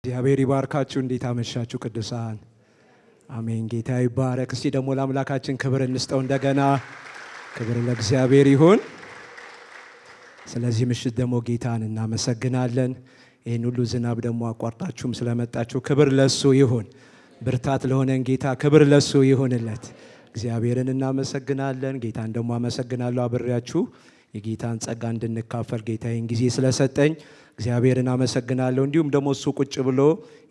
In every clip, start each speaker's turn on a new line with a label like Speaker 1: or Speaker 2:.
Speaker 1: እግዚአብሔር ይባርካችሁ። እንዴት አመሻችሁ ቅዱሳን? አሜን። ጌታ ይባረክ። እስቲ ደግሞ ለአምላካችን ክብር እንስጠው እንደገና። ክብር ለእግዚአብሔር ይሁን። ስለዚህ ምሽት ደግሞ ጌታን እናመሰግናለን። ይህን ሁሉ ዝናብ ደግሞ አቋርጣችሁም ስለመጣችሁ ክብር ለሱ ይሁን። ብርታት ለሆነን ጌታ ክብር ለሱ ይሁንለት። እግዚአብሔርን እናመሰግናለን። ጌታን ደግሞ አመሰግናለሁ። አብሬያችሁ የጌታን ጸጋ እንድንካፈል ጌታዬን ጊዜ ስለሰጠኝ እግዚአብሔርን አመሰግናለሁ። እንዲሁም ደግሞ እሱ ቁጭ ብሎ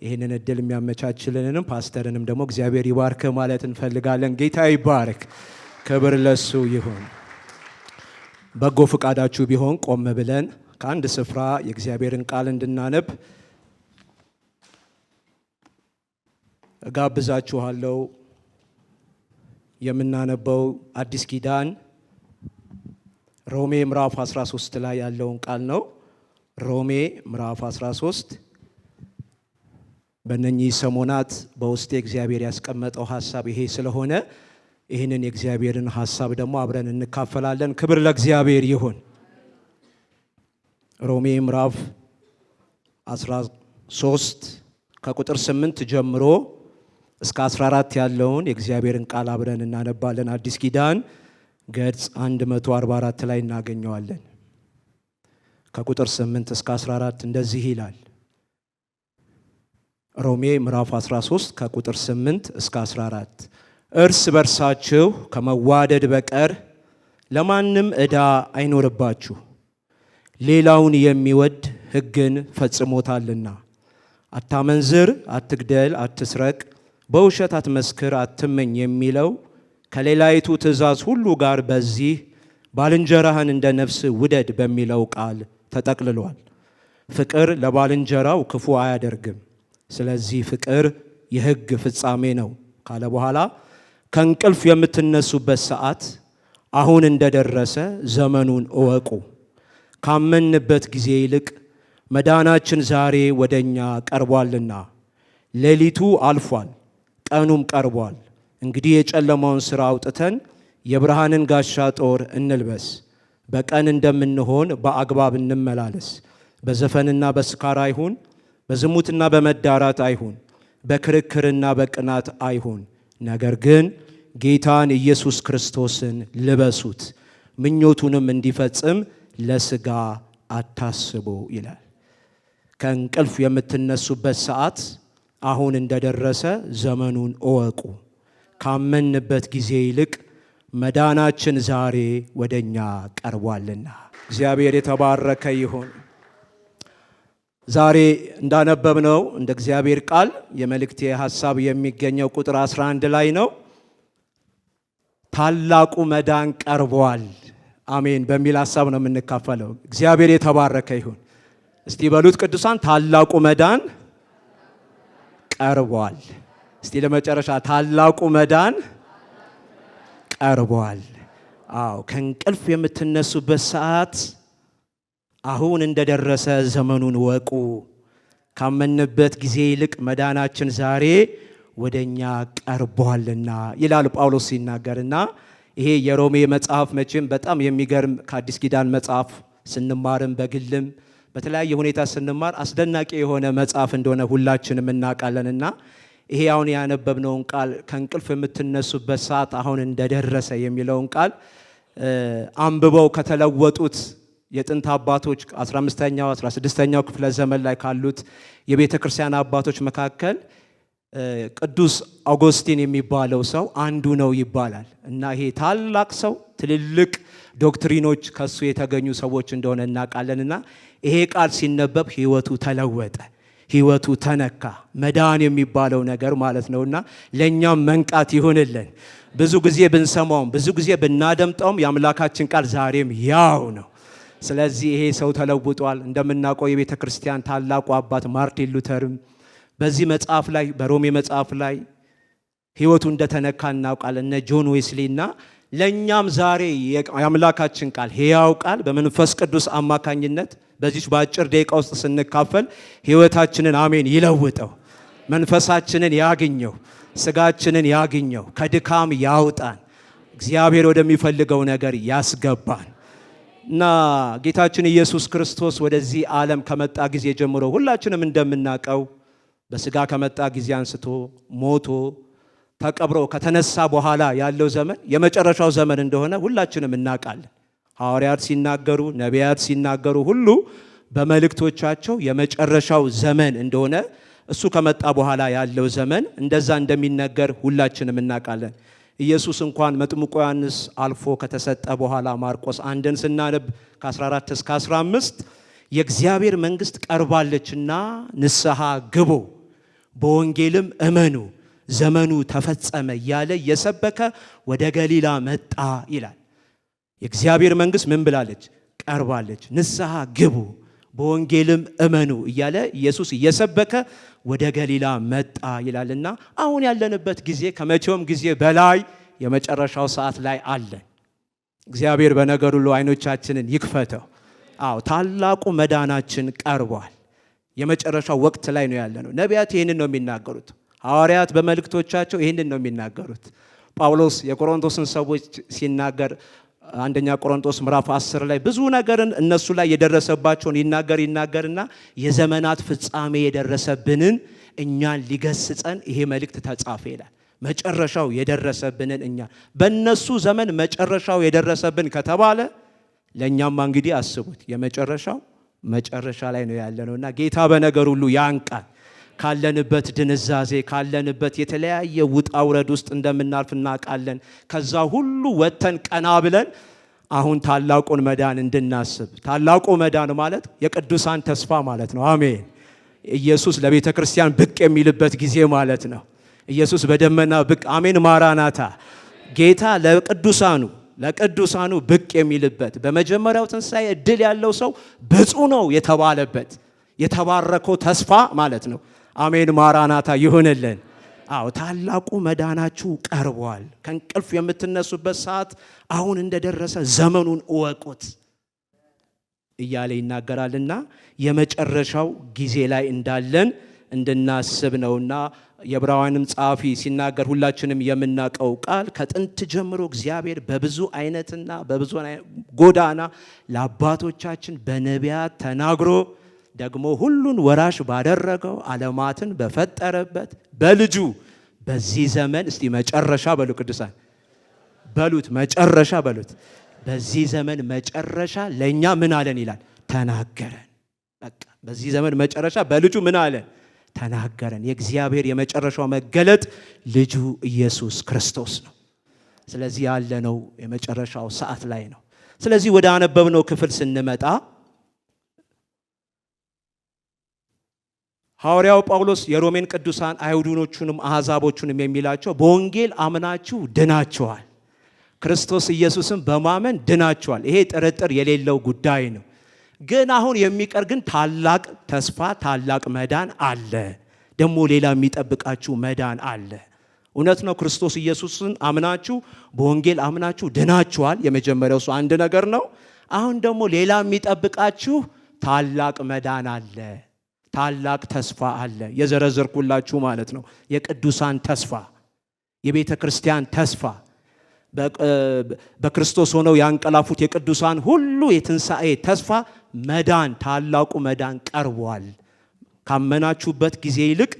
Speaker 1: ይህንን እድል የሚያመቻችልንም ፓስተርንም ደግሞ እግዚአብሔር ይባርክ ማለት እንፈልጋለን። ጌታ ይባርክ። ክብር ለሱ ይሁን። በጎ ፈቃዳችሁ ቢሆን ቆም ብለን ከአንድ ስፍራ የእግዚአብሔርን ቃል እንድናነብ እጋብዛችኋለሁ። የምናነበው አዲስ ኪዳን ሮሜ ምዕራፍ 13 ላይ ያለውን ቃል ነው። ሮሜ ምዕራፍ 13 በእነኚህ ሰሞናት በውስጤ እግዚአብሔር ያስቀመጠው ሐሳብ ይሄ ስለሆነ ይህንን የእግዚአብሔርን ሐሳብ ደግሞ አብረን እንካፈላለን። ክብር ለእግዚአብሔር ይሁን። ሮሜ ምዕራፍ 13 ከቁጥር 8 ጀምሮ እስከ 14 ያለውን የእግዚአብሔርን ቃል አብረን እናነባለን። አዲስ ኪዳን ገጽ 144 ላይ እናገኘዋለን። ከቁጥር 8 እስከ 14 እንደዚህ ይላል። ሮሜ ምዕራፍ 13 ከቁጥር 8 እስከ 14 እርስ በርሳችሁ ከመዋደድ በቀር ለማንም ዕዳ አይኖርባችሁ፣ ሌላውን የሚወድ ሕግን ፈጽሞታልና። አታመንዝር፣ አትግደል፣ አትስረቅ፣ በውሸት አትመስክር፣ አትመኝ የሚለው ከሌላይቱ ትእዛዝ ሁሉ ጋር በዚህ ባልንጀራህን እንደ ነፍስ ውደድ በሚለው ቃል ተጠቅልሏል። ፍቅር ለባልንጀራው ክፉ አያደርግም። ስለዚህ ፍቅር የሕግ ፍጻሜ ነው ካለ በኋላ ከእንቅልፍ የምትነሱበት ሰዓት አሁን እንደደረሰ ዘመኑን እወቁ። ካመንበት ጊዜ ይልቅ መዳናችን ዛሬ ወደኛ ቀርቧልና። ሌሊቱ አልፏል፣ ቀኑም ቀርቧል። እንግዲህ የጨለማውን ሥራ አውጥተን የብርሃንን ጋሻ ጦር እንልበስ። በቀን እንደምንሆን በአግባብ እንመላለስ። በዘፈንና በስካር አይሁን፣ በዝሙትና በመዳራት አይሁን፣ በክርክርና በቅናት አይሁን። ነገር ግን ጌታን ኢየሱስ ክርስቶስን ልበሱት፣ ምኞቱንም እንዲፈጽም ለሥጋ አታስቡ ይላል። ከእንቅልፍ የምትነሱበት ሰዓት አሁን እንደደረሰ ዘመኑን እወቁ። ካመንበት ጊዜ ይልቅ መዳናችን ዛሬ ወደኛ ቀርቧልና። እግዚአብሔር የተባረከ ይሁን። ዛሬ እንዳነበብነው እንደ እግዚአብሔር ቃል የመልእክቴ ሐሳብ የሚገኘው ቁጥር 11 ላይ ነው። ታላቁ መዳን ቀርቧል፣ አሜን በሚል ሐሳብ ነው የምንካፈለው። እግዚአብሔር የተባረከ ይሁን። እስቲ በሉት ቅዱሳን፣ ታላቁ መዳን ቀርቧል። እስቲ ለመጨረሻ ታላቁ መዳን ቀርቧል። አዎ፣ ከእንቅልፍ የምትነሱበት ሰዓት አሁን እንደደረሰ ዘመኑን ወቁ። ካመንበት ጊዜ ይልቅ መዳናችን ዛሬ ወደኛ ቀርቧልና ይላል ጳውሎስ ሲናገርና ይሄ የሮሜ መጽሐፍ መቼም በጣም የሚገርም ከአዲስ ኪዳን መጽሐፍ ስንማርም በግልም በተለያየ ሁኔታ ስንማር አስደናቂ የሆነ መጽሐፍ እንደሆነ ሁላችንም እናውቃለንና ይሄ አሁን ያነበብነውን ቃል ከእንቅልፍ የምትነሱበት ሰዓት አሁን እንደደረሰ የሚለውን ቃል አንብበው ከተለወጡት የጥንት አባቶች 15ኛው 16ኛው ክፍለ ዘመን ላይ ካሉት የቤተ ክርስቲያን አባቶች መካከል ቅዱስ አውጎስቲን የሚባለው ሰው አንዱ ነው ይባላል እና ይሄ ታላቅ ሰው ትልልቅ ዶክትሪኖች ከሱ የተገኙ ሰዎች እንደሆነ እናውቃለንና ይሄ ቃል ሲነበብ ሕይወቱ ተለወጠ፣ ሕይወቱ ተነካ። መዳን የሚባለው ነገር ማለት ነውና ለእኛም መንቃት ይሁንልን። ብዙ ጊዜ ብንሰማውም ብዙ ጊዜ ብናደምጠውም የአምላካችን ቃል ዛሬም ያው ነው። ስለዚህ ይሄ ሰው ተለውጧል። እንደምናውቀው የቤተ ክርስቲያን ታላቁ አባት ማርቲን ሉተርም በዚህ መጽሐፍ ላይ በሮሜ መጽሐፍ ላይ ሕይወቱ እንደተነካ እናውቃለን። እነ ጆን ዌስሊ እና ለእኛም ዛሬ የአምላካችን ቃል ሕያው ቃል በመንፈስ ቅዱስ አማካኝነት በዚች በአጭር ደቂቃ ውስጥ ስንካፈል ሕይወታችንን አሜን ይለውጠው፣ መንፈሳችንን ያግኘው፣ ስጋችንን ያግኘው፣ ከድካም ያውጣን፣ እግዚአብሔር ወደሚፈልገው ነገር ያስገባን እና ጌታችን ኢየሱስ ክርስቶስ ወደዚህ ዓለም ከመጣ ጊዜ ጀምሮ ሁላችንም እንደምናውቀው በስጋ ከመጣ ጊዜ አንስቶ ሞቶ ተቀብሮ ከተነሳ በኋላ ያለው ዘመን የመጨረሻው ዘመን እንደሆነ ሁላችንም እናውቃለን። ሐዋርያት ሲናገሩ፣ ነቢያት ሲናገሩ ሁሉ በመልእክቶቻቸው የመጨረሻው ዘመን እንደሆነ እሱ ከመጣ በኋላ ያለው ዘመን እንደዛ እንደሚነገር ሁላችንም እናውቃለን። ኢየሱስ እንኳን መጥምቁ ዮሐንስ አልፎ ከተሰጠ በኋላ ማርቆስ 1ን ስናነብ ከ14 እስከ 15 የእግዚአብሔር መንግሥት ቀርባለችና ንስሐ ግቡ፣ በወንጌልም እመኑ፣ ዘመኑ ተፈጸመ እያለ እየሰበከ ወደ ገሊላ መጣ ይላል። የእግዚአብሔር መንግሥት ምን ብላለች? ቀርባለች፣ ንስሐ ግቡ፣ በወንጌልም እመኑ እያለ ኢየሱስ እየሰበከ ወደ ገሊላ መጣ ይላልና አሁን ያለንበት ጊዜ ከመቼውም ጊዜ በላይ የመጨረሻው ሰዓት ላይ አለ። እግዚአብሔር በነገር ሁሉ ዓይኖቻችንን ይክፈተው። ታላቁ መዳናችን ቀርቧል። የመጨረሻው ወቅት ላይ ነው ያለነው። ነቢያት ይህንን ነው የሚናገሩት። ሐዋርያት በመልእክቶቻቸው ይህንን ነው የሚናገሩት። ጳውሎስ የቆሮንቶስን ሰዎች ሲናገር አንደኛ ቆሮንቶስ ምዕራፍ 10 ላይ ብዙ ነገርን እነሱ ላይ የደረሰባቸውን ይናገርና የዘመናት ፍጻሜ የደረሰብንን እኛን ሊገስጸን ይሄ መልእክት ተጻፈ ይላል። መጨረሻው የደረሰብንን እኛ በእነሱ ዘመን መጨረሻው የደረሰብን ከተባለ ለእኛማ እንግዲህ አስቡት የመጨረሻው መጨረሻ ላይ ነው ያለነውና ጌታ በነገር ሁሉ ያንቃል። ካለንበት ድንዛዜ ካለንበት የተለያየ ውጣ ውረድ ውስጥ እንደምናልፍ እናውቃለን። ከዛ ሁሉ ወጥተን ቀና ብለን አሁን ታላቁን መዳን እንድናስብ። ታላቁ መዳን ማለት የቅዱሳን ተስፋ ማለት ነው። አሜን። ኢየሱስ ለቤተ ክርስቲያን ብቅ የሚልበት ጊዜ ማለት ነው። ኢየሱስ በደመና ብቅ፣ አሜን፣ ማራናታ። ጌታ ለቅዱሳኑ ብቅ የሚልበት በመጀመሪያው ትንሣኤ እድል ያለው ሰው ብፁዕ ነው የተባለበት የተባረከው ተስፋ ማለት ነው። አሜን፣ ማራናታ ይሁንልን። ታላቁ መዳናችሁ ቀርቧል። ከእንቅልፍ የምትነሱበት ሰዓት አሁን እንደደረሰ ዘመኑን እወቁት እያለ ይናገራልና የመጨረሻው ጊዜ ላይ እንዳለን እንድናስብ ነውና የዕብራውያንም ጸሐፊ ሲናገር ሁላችንም የምናውቀው ቃል ከጥንት ጀምሮ እግዚአብሔር በብዙ አይነትና በብዙ ጎዳና ለአባቶቻችን በነቢያት ተናግሮ ደግሞ ሁሉን ወራሽ ባደረገው ዓለማትን በፈጠረበት በልጁ በዚህ ዘመን እስቲ መጨረሻ በሉ ቅዱሳን በሉት፣ መጨረሻ በሉት። በዚህ ዘመን መጨረሻ ለእኛ ምን አለን ይላል? ተናገረን። በቃ በዚህ ዘመን መጨረሻ በልጁ ምን አለን? ተናገረን። የእግዚአብሔር የመጨረሻው መገለጥ ልጁ ኢየሱስ ክርስቶስ ነው። ስለዚህ ያለነው የመጨረሻው ሰዓት ላይ ነው። ስለዚህ ወደ አነበብነው ክፍል ስንመጣ ሐዋርያው ጳውሎስ የሮሜን ቅዱሳን አይሁዶቹንም አሕዛቦቹንም የሚላቸው በወንጌል አምናችሁ ድናችኋል፣ ክርስቶስ ኢየሱስን በማመን ድናችኋል። ይሄ ጥርጥር የሌለው ጉዳይ ነው። ግን አሁን የሚቀር ግን ታላቅ ተስፋ ታላቅ መዳን አለ። ደግሞ ሌላ የሚጠብቃችሁ መዳን አለ። እውነት ነው። ክርስቶስ ኢየሱስን አምናችሁ በወንጌል አምናችሁ ድናችኋል። የመጀመሪያው እሱ አንድ ነገር ነው። አሁን ደግሞ ሌላ የሚጠብቃችሁ ታላቅ መዳን አለ። ታላቅ ተስፋ አለ። የዘረዘርኩላችሁ ማለት ነው። የቅዱሳን ተስፋ፣ የቤተ ክርስቲያን ተስፋ፣ በክርስቶስ ሆነው ያንቀላፉት የቅዱሳን ሁሉ የትንሣኤ ተስፋ መዳን፣ ታላቁ መዳን ቀርቧል። ካመናችሁበት ጊዜ ይልቅ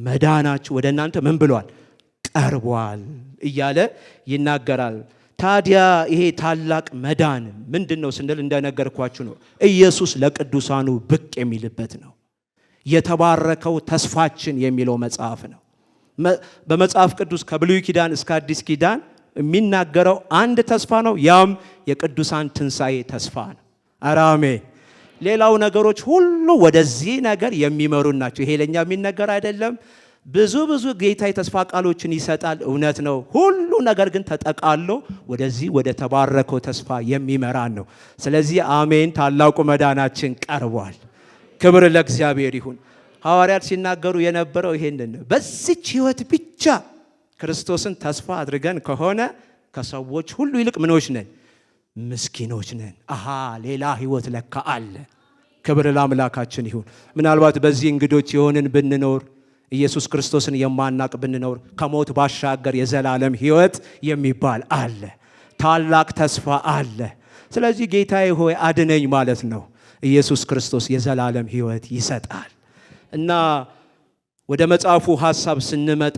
Speaker 1: መዳናችሁ ወደ እናንተ ምን ብሏል? ቀርቧል እያለ ይናገራል። ታዲያ ይሄ ታላቅ መዳን ምንድን ነው ስንል እንደነገርኳችሁ ነው። ኢየሱስ ለቅዱሳኑ ብቅ የሚልበት ነው። የተባረከው ተስፋችን የሚለው መጽሐፍ ነው። በመጽሐፍ ቅዱስ ከብሉይ ኪዳን እስከ አዲስ ኪዳን የሚናገረው አንድ ተስፋ ነው። ያም የቅዱሳን ትንሣኤ ተስፋ ነው። አሜን። ሌላው ነገሮች ሁሉ ወደዚህ ነገር የሚመሩ ናቸው። ይሄ ለኛ የሚነገር አይደለም። ብዙ ጌታ የተስፋ ቃሎችን ይሰጣል፣ እውነት ነው። ሁሉ ነገር ግን ተጠቃሎ ወደዚህ ወደ ተባረከው ተስፋ የሚመራን ነው። ስለዚህ አሜን፣ ታላቁ መዳናችን ቀርቧል። ክብር ለእግዚአብሔር ይሁን። ሐዋርያት ሲናገሩ የነበረው ይሄንን ነው። በዚች ሕይወት ብቻ ክርስቶስን ተስፋ አድርገን ከሆነ ከሰዎች ሁሉ ይልቅ ምኖች ነን? ምስኪኖች ነን። ሌላ ሕይወት ለካ አለ። ክብር ለአምላካችን ይሁን። ምናልባት በዚህ እንግዶች የሆንን ብንኖር ኢየሱስ ክርስቶስን የማናቅ ብንኖር ከሞት ባሻገር የዘላለም ሕይወት የሚባል አለ። ታላቅ ተስፋ አለ። ስለዚህ ጌታዬ ሆይ አድነኝ ማለት ነው። ኢየሱስ ክርስቶስ የዘላለም ሕይወት ይሰጣል እና ወደ መጽሐፉ ሐሳብ ስንመጣ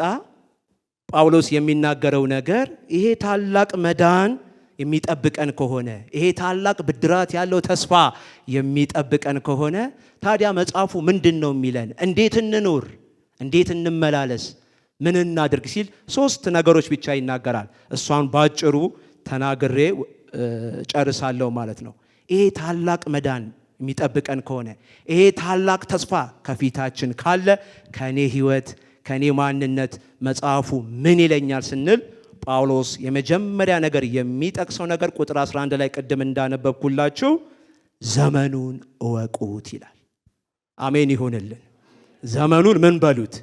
Speaker 1: ጳውሎስ የሚናገረው ነገር ይሄ ታላቅ መዳን የሚጠብቀን ከሆነ ይሄ ታላቅ ብድራት ያለው ተስፋ የሚጠብቀን ከሆነ ታዲያ መጽሐፉ ምንድነው የሚለን? እንዴት እንኑር? እንዴት እንመላለስ? ምን እናድርግ ሲል ሶስት ነገሮች ብቻ ይናገራል። እሷን ባጭሩ ተናግሬ ጨርሳለሁ ማለት ነው። ይሄ ታላቅ መዳን የሚጠብቀን ከሆነ ይሄ ታላቅ ተስፋ ከፊታችን ካለ ከኔ ሕይወት ከኔ ማንነት መጽሐፉ ምን ይለኛል ስንል ጳውሎስ የመጀመሪያ ነገር የሚጠቅሰው ነገር ቁጥር 11 ላይ ቅድም እንዳነበብኩላችሁ ዘመኑን እወቁት ይላል። አሜን ይሁንልን። ዘመኑን ምን በሉት?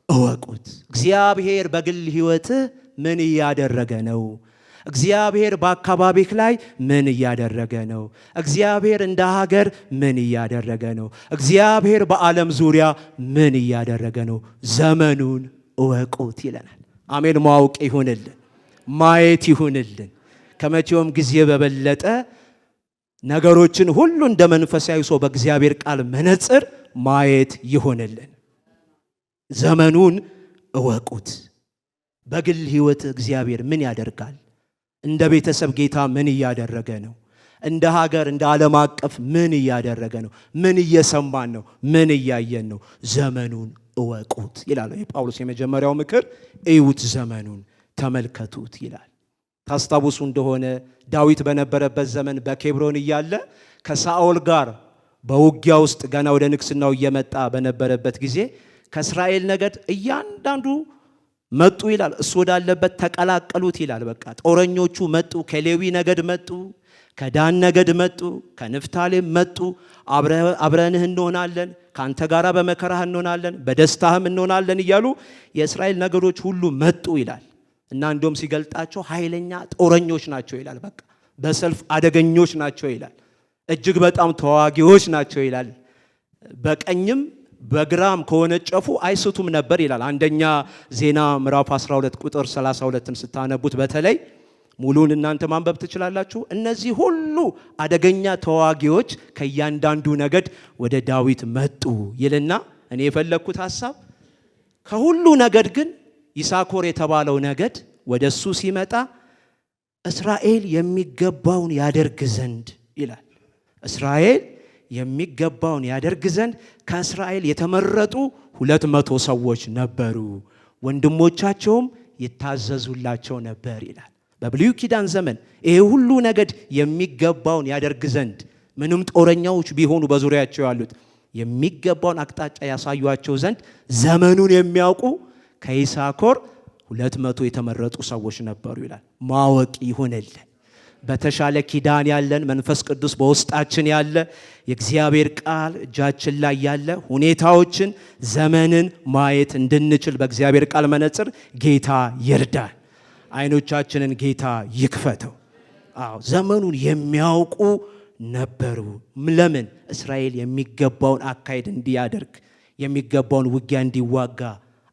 Speaker 1: እወቁት። እግዚአብሔር በግል ሕይወትህ ምን እያደረገ ነው? እግዚአብሔር በአካባቢክ ላይ ምን እያደረገ ነው? እግዚአብሔር እንደ ሀገር ምን እያደረገ ነው? እግዚአብሔር በዓለም ዙሪያ ምን እያደረገ ነው? ዘመኑን እወቁት ይለናል። አሜን። ማወቅ ይሁንልን፣ ማየት ይሁንልን። ከመቼውም ጊዜ በበለጠ ነገሮችን ሁሉ እንደ መንፈሳዊ ሰው በእግዚአብሔር ቃል መነጽር ማየት ይሁንልን። ዘመኑን እወቁት። በግል ሕይወት እግዚአብሔር ምን ያደርጋል? እንደ ቤተሰብ ጌታ ምን እያደረገ ነው? እንደ ሀገር እንደ ዓለም አቀፍ ምን እያደረገ ነው? ምን እየሰማን ነው? ምን እያየን ነው? ዘመኑን እወቁት ይላል የጳውሎስ የመጀመሪያው ምክር። እዩት፣ ዘመኑን ተመልከቱት ይላል። ታስታውሱ እንደሆነ ዳዊት በነበረበት ዘመን በኬብሮን እያለ ከሳኦል ጋር በውጊያ ውስጥ ገና ወደ ንግስናው እየመጣ በነበረበት ጊዜ ከእስራኤል ነገድ እያንዳንዱ መጡ ይላል። እሱ ወዳለበት ተቀላቀሉት ይላል። በቃ ጦረኞቹ መጡ። ከሌዊ ነገድ መጡ፣ ከዳን ነገድ መጡ፣ ከንፍታሌም መጡ። አብረንህ እንሆናለን፣ ካንተ ጋራ በመከራህ እንሆናለን፣ በደስታህም እንሆናለን እያሉ የእስራኤል ነገዶች ሁሉ መጡ ይላል። እና እንደውም ሲገልጣቸው ኃይለኛ ጦረኞች ናቸው ይላል። በቃ በሰልፍ አደገኞች ናቸው ይላል። እጅግ በጣም ተዋጊዎች ናቸው ይላል። በቀኝም በግራም ከወነጨፉ አይስቱም ነበር ይላል። አንደኛ ዜና ምዕራፍ 12 ቁጥር 32ን ስታነቡት በተለይ ሙሉን እናንተ ማንበብ ትችላላችሁ። እነዚህ ሁሉ አደገኛ ተዋጊዎች ከእያንዳንዱ ነገድ ወደ ዳዊት መጡ ይልና እኔ የፈለግኩት ሐሳብ ከሁሉ ነገድ ግን ይሳኮር የተባለው ነገድ ወደ እሱ ሲመጣ እስራኤል የሚገባውን ያደርግ ዘንድ ይላል። እስራኤል የሚገባውን ያደርግ ዘንድ ከእስራኤል የተመረጡ 200 ሰዎች ነበሩ፣ ወንድሞቻቸውም ይታዘዙላቸው ነበር ይላል። በብሉይ ኪዳን ዘመን ይሄ ሁሉ ነገድ የሚገባውን ያደርግ ዘንድ ምንም ጦረኛዎች ቢሆኑ በዙሪያቸው ያሉት የሚገባውን አቅጣጫ ያሳዩአቸው ዘንድ ዘመኑን የሚያውቁ ከይሳኮር 200 የተመረጡ ሰዎች ነበሩ ይላል። ማወቅ ይሁንልን። በተሻለ ኪዳን ያለን መንፈስ ቅዱስ በውስጣችን ያለ የእግዚአብሔር ቃል እጃችን ላይ ያለ ሁኔታዎችን ዘመንን ማየት እንድንችል በእግዚአብሔር ቃል መነጽር ጌታ ይርዳን። አይኖቻችንን ጌታ ይክፈተው። አዎ ዘመኑን የሚያውቁ ነበሩ። ለምን? እስራኤል የሚገባውን አካሄድ እንዲያደርግ የሚገባውን ውጊያ እንዲዋጋ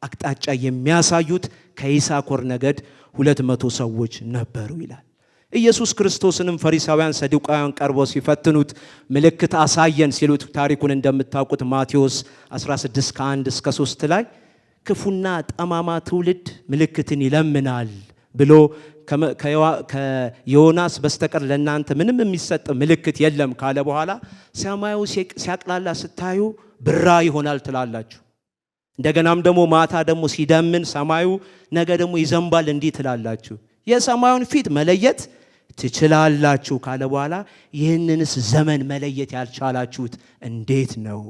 Speaker 1: አቅጣጫ የሚያሳዩት ከይሳኮር ነገድ 200 ሰዎች ነበሩ ይላል። ኢየሱስ ክርስቶስንም ፈሪሳውያን ሰዱቃውያን ቀርበው ሲፈትኑት ምልክት አሳየን ሲሉት ታሪኩን እንደምታውቁት ማቴዎስ 16 ከ1 እስከ 3 ላይ ክፉና ጠማማ ትውልድ ምልክትን ይለምናል ብሎ ከዮናስ በስተቀር ለእናንተ ምንም የሚሰጥ ምልክት የለም ካለ በኋላ ሰማዩ ሲያቅላላ ስታዩ ብራ ይሆናል ትላላችሁ። እንደገናም ደግሞ ማታ ደግሞ ሲደምን ሰማዩ ነገ ደግሞ ይዘንባል እንዲህ ትላላችሁ። የሰማዩን ፊት መለየት ትችላላችሁ ካለ በኋላ ይህንንስ ዘመን መለየት ያልቻላችሁት እንዴት ነው?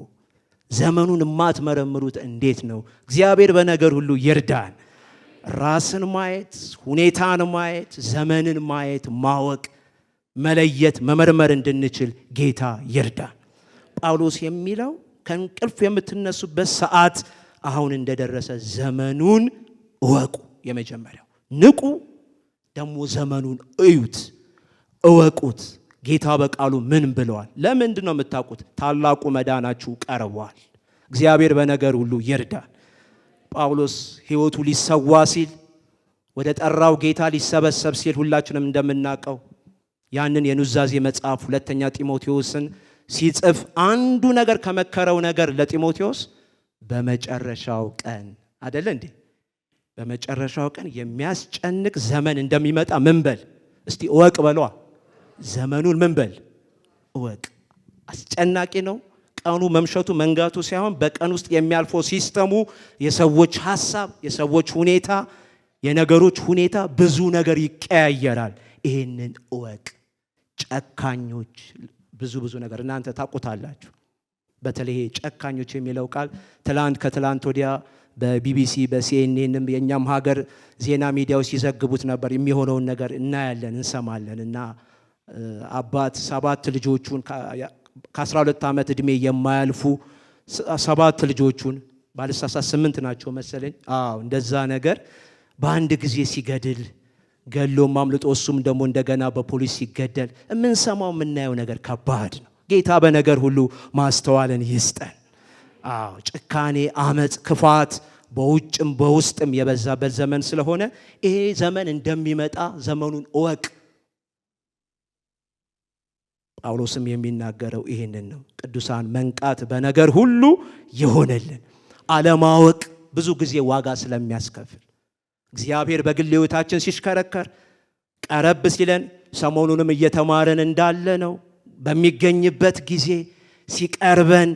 Speaker 1: ዘመኑን የማትመረምሩት እንዴት ነው? እግዚአብሔር በነገር ሁሉ ይርዳን። ራስን ማየት፣ ሁኔታን ማየት፣ ዘመንን ማየት፣ ማወቅ፣ መለየት፣ መመርመር እንድንችል ጌታ ይርዳን። ጳውሎስ የሚለው ከእንቅልፍ የምትነሱበት ሰዓት አሁን እንደደረሰ ዘመኑን እወቁ። የመጀመሪያው ንቁ፣ ደግሞ ዘመኑን እዩት፣ እወቁት። ጌታ በቃሉ ምን ብለዋል? ለምንድን ነው የምታውቁት? ታላቁ መዳናችሁ ቀርቧል። እግዚአብሔር በነገር ሁሉ ይርዳን። ጳውሎስ ሕይወቱ ሊሰዋ ሲል ወደ ጠራው ጌታ ሊሰበሰብ ሲል ሁላችንም እንደምናውቀው ያንን የኑዛዜ መጽሐፍ ሁለተኛ ጢሞቴዎስን ሲጽፍ አንዱ ነገር ከመከረው ነገር ለጢሞቴዎስ በመጨረሻው ቀን አይደለ እንዴ? በመጨረሻው ቀን የሚያስጨንቅ ዘመን እንደሚመጣ ምን በል እስቲ እወቅ በሏ። ዘመኑን ምን በል እወቅ። አስጨናቂ ነው። ቀኑ መምሸቱ መንጋቱ ሳይሆን በቀን ውስጥ የሚያልፈው ሲስተሙ፣ የሰዎች ሐሳብ፣ የሰዎች ሁኔታ፣ የነገሮች ሁኔታ፣ ብዙ ነገር ይቀያየራል። ይሄንን እወቅ። ጨካኞች ብዙ ነገር እናንተ ታውቁታላችሁ። በተለይ ጨካኞች የሚለው ቃል ከትላንት ወዲያ በቢቢሲ በሲኤንኤንም የኛም ሀገር ዜና ሚዲያዎች ሲዘግቡት ነበር። የሚሆነውን ነገር እናያለን እንሰማለን። እና አባት 7 ልጆቹን ከ12 ዓመት ዕድሜ የማያልፉ 7 ልጆቹን ባልሳሳት 8 ናቸው መሰለኝ። እንደዛ ነገር በአንድ ጊዜ ሲገድል ገሎም አምልጦ እሱም ደግሞ እንደገና በፖሊስ ሲገደል የምንሰማው የምናየው ነገር ከባድ ነው። ጌታ በነገር ሁሉ ማስተዋልን ይስጠን። ጭካኔ፣ አመፅ፣ ክፋት በውጭም በውስጥም የበዛበት ዘመን ስለሆነ ይሄ ዘመን እንደሚመጣ ዘመኑን እወቅ። ጳውሎስም የሚናገረው ይሄንን ነው። ቅዱሳን መንቃት በነገር ሁሉ ይሆነልን። አለማወቅ ብዙ ጊዜ ዋጋ ስለሚያስከፍል እግዚአብሔር በግል ሕይወታችን ሲሽከረከር ቀረብ ሲለን ሰሞኑንም እየተማረን እንዳለ ነው። በሚገኝበት ጊዜ ሲቀርበን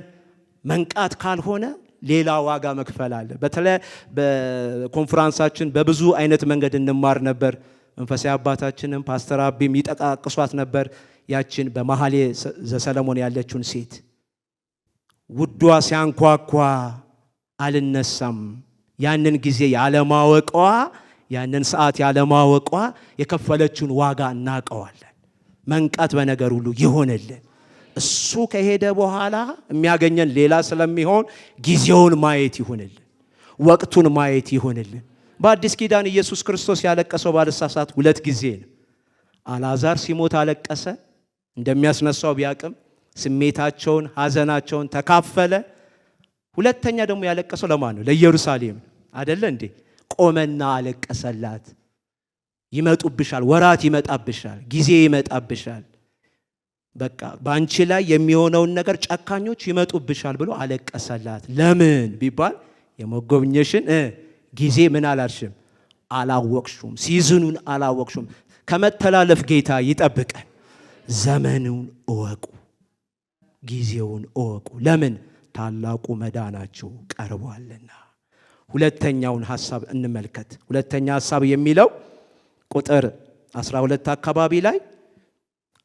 Speaker 1: መንቃት ካልሆነ ሌላ ዋጋ መክፈል አለ። በተለይ በኮንፈረንሳችን በብዙ አይነት መንገድ እንማር ነበር። መንፈሳዊ አባታችንም ፓስተር አቢም ይጠቃቅሷት ነበር። ያችን በመኃልየ ዘሰሎሞን ያለችውን ሴት ውዷ ሲያንኳኳ አልነሳም። ያንን ጊዜ ያለማወቋ፣ ያንን ሰዓት ያለማወቋ የከፈለችውን ዋጋ እናውቀዋለን። መንቃት በነገር ሁሉ ይሆንልን። እሱ ከሄደ በኋላ የሚያገኘን ሌላ ስለሚሆን ጊዜውን ማየት ይሆንልን፣ ወቅቱን ማየት ይሆንልን። በአዲስ ኪዳን ኢየሱስ ክርስቶስ ያለቀሰው ባልሳሳት 2 ጊዜ ነው። አልዓዛር ሲሞት አለቀሰ። እንደሚያስነሳው ቢያቅም ስሜታቸውን፣ ሐዘናቸውን ተካፈለ። ሁለተኛ ደግሞ ያለቀሰው ለማን ነው? ለኢየሩሳሌም አይደለ እንዴ? ቆመና አለቀሰላት። ይመጡብሻል፣ ወራት ይመጣብሻል፣ ጊዜ ይመጣብሻል፣ በቃ በአንቺ ላይ የሚሆነውን ነገር ጨካኞች ይመጡብሻል ብሎ አለቀሰላት። ለምን ቢባል የመጎብኘሽን ጊዜ ምን አላልሽም? አላወቅሹም። ሲዝኑን አላወቅሹም። ከመተላለፍ ጌታ ይጠብቀን። ዘመኑን እወቁ፣ ጊዜውን እወቁ። ለምን? ታላቁ መዳናችሁ ቀርቧልና። ሁለተኛውን ሐሳብ እንመልከት። ሁለተኛ ሐሳብ የሚለው ቁጥር 12 አካባቢ ላይ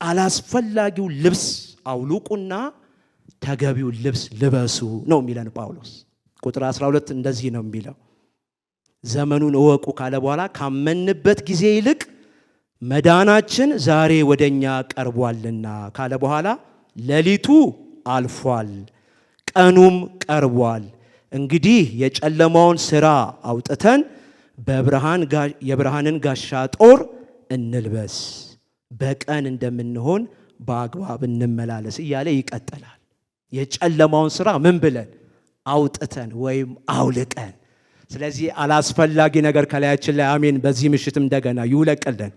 Speaker 1: አላስፈላጊው ልብስ አውልቁና ተገቢው ልብስ ልበሱ ነው የሚለን ጳውሎስ። ቁጥር 12 እንደዚህ ነው የሚለው፣ ዘመኑን እወቁ ካለ በኋላ ካመንበት ጊዜ ይልቅ መዳናችን ዛሬ ወደኛ ቀርቧልና ካለ በኋላ ሌሊቱ አልፏል፣ ቀኑም ቀርቧል። እንግዲህ የጨለማውን ሥራ አውጥተን የብርሃንን ጋሻ ጦር እንልበስ፣ በቀን እንደምንሆን በአግባብ እንመላለስ እያለ ይቀጥላል። የጨለማውን ሥራ ምን ብለን አውጥተን ወይም አውልቀን። ስለዚህ አላስፈላጊ ነገር ከላያችን ላይ አሜን፣ በዚህ ምሽትም እንደገና ይውለቅልን።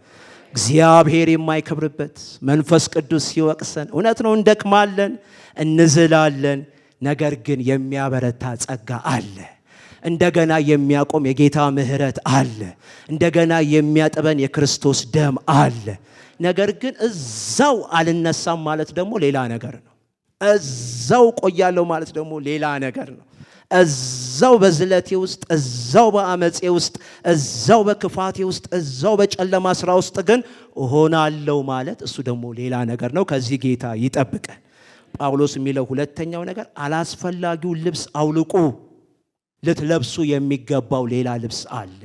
Speaker 1: እግዚአብሔር የማይከብርበት መንፈስ ቅዱስ ሲወቅሰን እውነት ነው፣ እንደክማለን፣ እንዝላለን። ነገር ግን የሚያበረታ ጸጋ አለ። እንደገና የሚያቆም የጌታ ምሕረት አለ። እንደገና የሚያጥበን የክርስቶስ ደም አለ። ነገር ግን እዛው አልነሳም ማለት ደግሞ ሌላ ነገር ነው። እዛው ቆያለሁ ማለት ደግሞ ሌላ ነገር ነው። እዛው በዝለቴ ውስጥ፣ እዛው በአመፄ ውስጥ፣ እዛው በክፋቴ ውስጥ፣ እዛው በጨለማ ስራ ውስጥ ግን እሆናለሁ ማለት እሱ ደግሞ ሌላ ነገር ነው። ከዚህ ጌታ ይጠብቀን። ጳውሎስ የሚለው ሁለተኛው ነገር አላስፈላጊውን ልብስ አውልቁ። ልትለብሱ የሚገባው ሌላ ልብስ አለ።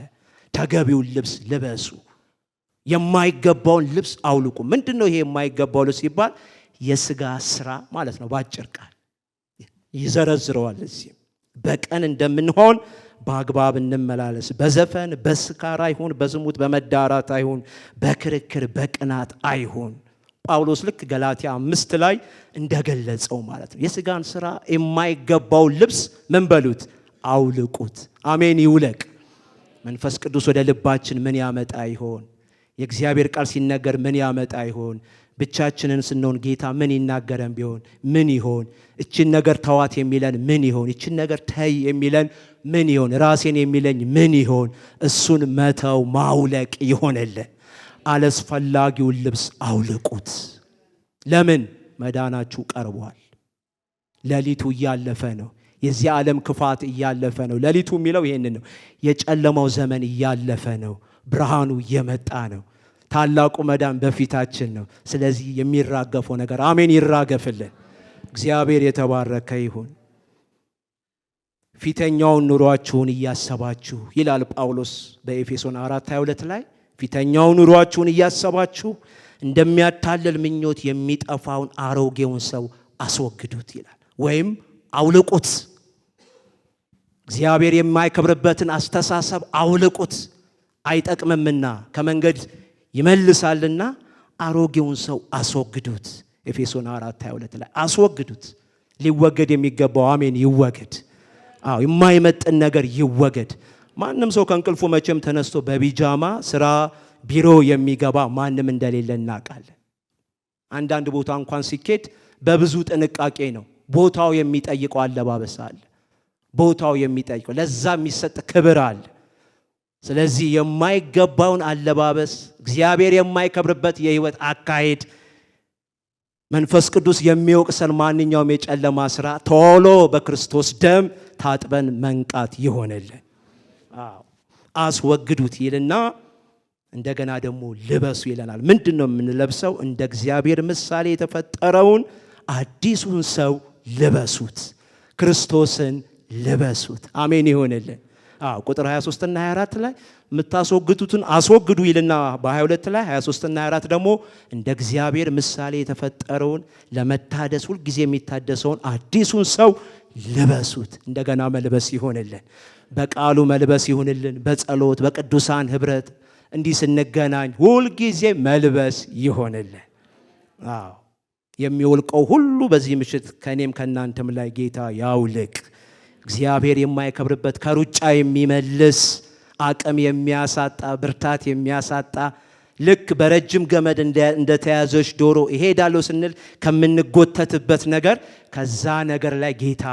Speaker 1: ተገቢውን ልብስ ልበሱ። የማይገባውን ልብስ አውልቁ። ምንድን ነው ይሄ የማይገባው ልብስ ሲባል? የሥጋ ስራ ማለት ነው። ባጭር ቃል ይዘረዝረዋል። እዚህ በቀን እንደምንሆን በአግባብ እንመላለስ። በዘፈን በስካር አይሁን፣ በዝሙት በመዳራት አይሁን፣ በክርክር በቅናት አይሁን። ጳውሎስ ልክ ገላትያ 5 ላይ እንደገለጸው ማለት ነው። የሥጋን ስራ የማይገባውን ልብስ ምን በሉት? አውልቁት። አሜን ይውለቅ። መንፈስ ቅዱስ ወደ ልባችን ምን ያመጣ ይሆን? የእግዚአብሔር ቃል ሲነገር ምን ያመጣ ይሆን? ብቻችንን ስንሆን ጌታ ምን ይናገረን ቢሆን ምን ይሆን? እችን ነገር ተዋት የሚለን ምን ይሆን? እችን ነገር ተይ የሚለን ምን ይሆን? ራሴን የሚለኝ ምን ይሆን? እሱን መተው ማውለቅ ይሆነልን። አላስፈላጊውን ልብስ አውልቁት። ለምን? መዳናችሁ ቀርቧል። ሌሊቱ እያለፈ ነው። የዚህ ዓለም ክፋት እያለፈ ነው። ሌሊቱ የሚለው ይሄንን ነው። የጨለማው ዘመን እያለፈ ነው። ብርሃኑ እየመጣ ነው። ታላቁ መዳን በፊታችን ነው። ስለዚህ የሚራገፈው ነገር አሜን ይራገፍልን። እግዚአብሔር የተባረከ ይሁን። ፊተኛውን ኑሯችሁን እያሰባችሁ ይላል ጳውሎስ በኤፌሶን 4:22 ላይ ፊተኛውን ኑሯችሁን እያሰባችሁ እንደሚያታልል ምኞት የሚጠፋውን አሮጌውን ሰው አስወግዱት ይላል። ወይም አውልቁት። እግዚአብሔር የማይከብርበትን አስተሳሰብ አውልቁት። አይጠቅምምና ከመንገድ ይመልሳልና አሮጌውን ሰው አስወግዱት። ኤፌሶን 4:22 ላይ አስወግዱት። ሊወገድ የሚገባው አሜን ይወገድ። የማይመጥን ነገር ይወገድ። ማንም ሰው ከእንቅልፉ መቼም ተነስቶ በቢጃማ ስራ ቢሮ የሚገባ ማንም እንደሌለ እናውቃለን። አንዳንድ ቦታ እንኳን ሲኬድ በብዙ ጥንቃቄ ነው። ቦታው የሚጠይቀው አለባበስ አለ። ቦታው የሚጠይቀው ለዛ የሚሰጥ ክብር አለ። ስለዚህ የማይገባውን አለባበስ፣ እግዚአብሔር የማይከብርበት የህይወት አካሄድ፣ መንፈስ ቅዱስ የሚወቅሰን ማንኛውም የጨለማ ስራ ቶሎ በክርስቶስ ደም ታጥበን መንቃት ይሆነልን። አስወግዱት ይልና እንደገና ደግሞ ልበሱ ይለናል። ምንድን ነው የምንለብሰው? እንደ እግዚአብሔር ምሳሌ የተፈጠረውን አዲሱን ሰው ልበሱት። ክርስቶስን ልበሱት። አሜን ይሆንልን። ቁጥር 23 እና 24 ላይ የምታስወግዱትን አስወግዱ ይልና በ22 ላይ 23 እና 24 ደግሞ እንደ እግዚአብሔር ምሳሌ የተፈጠረውን ለመታደስ ሁልጊዜ የሚታደሰውን አዲሱን ሰው ልበሱት። እንደገና መልበስ ይሆንልን። በቃሉ መልበስ ይሆንልን። በጸሎት በቅዱሳን ህብረት እንዲህ ስንገናኝ ሁልጊዜ መልበስ ይሆንልን። የሚወልቀው ሁሉ በዚህ ምሽት ከኔም ከናንተም ላይ ጌታ ያውልቅ። እግዚአብሔር የማይከብርበት ከሩጫ የሚመልስ አቅም የሚያሳጣ ብርታት የሚያሳጣ ልክ በረጅም ገመድ እንደተያዘች ዶሮ እሄዳለሁ ስንል ከምንጎተትበት ነገር ከዛ ነገር ላይ ጌታ